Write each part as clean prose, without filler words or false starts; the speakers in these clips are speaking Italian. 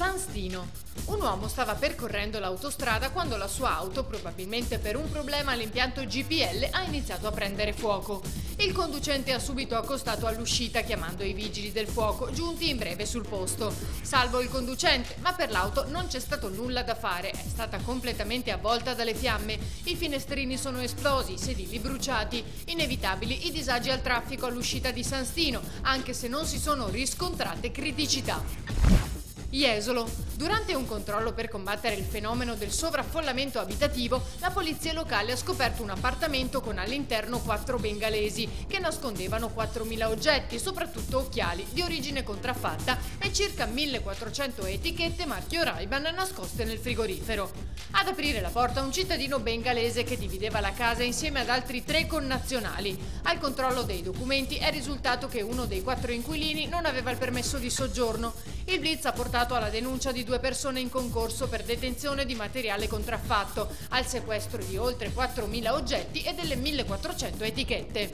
San Stino. Un uomo stava percorrendo l'autostrada quando la sua auto, probabilmente per un problema all'impianto GPL, ha iniziato a prendere fuoco. Il conducente ha subito accostato all'uscita chiamando i vigili del fuoco, giunti in breve sul posto. Salvo il conducente, ma per l'auto non c'è stato nulla da fare, è stata completamente avvolta dalle fiamme. I finestrini sono esplosi, i sedili bruciati. Inevitabili i disagi al traffico all'uscita di San Stino, anche se non si sono riscontrate criticità. Jesolo. Durante un controllo per combattere il fenomeno del sovraffollamento abitativo, la polizia locale ha scoperto un appartamento con all'interno 4 bengalesi che nascondevano 4.000 oggetti, soprattutto occhiali, di origine contraffatta e circa 1.400 etichette marchio Ray-Ban nascoste nel frigorifero. Ad aprire la porta un cittadino bengalese che divideva la casa insieme ad altri 3 connazionali. Al controllo dei documenti è risultato che uno dei 4 inquilini non aveva il permesso di soggiorno. Il blitz ha portato alla denuncia di 2 persone in concorso per detenzione di materiale contraffatto, al sequestro di oltre 4.000 oggetti e delle 1.400 etichette.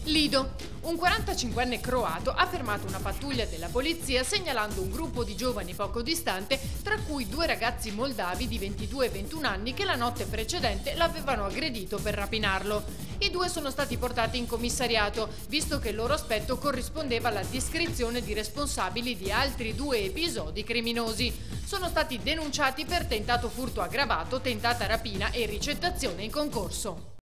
Lido. Un 45enne croato ha fermato una pattuglia della polizia segnalando un gruppo di giovani poco distante, tra cui 2 ragazzi moldavi di 22 e 21 anni che la notte precedente l'avevano aggredito per rapinarlo. I 2 sono stati portati in commissariato, visto che il loro aspetto corrispondeva alla descrizione di responsabili di altri 2 episodi criminosi. Sono stati denunciati per tentato furto aggravato, tentata rapina e ricettazione in concorso.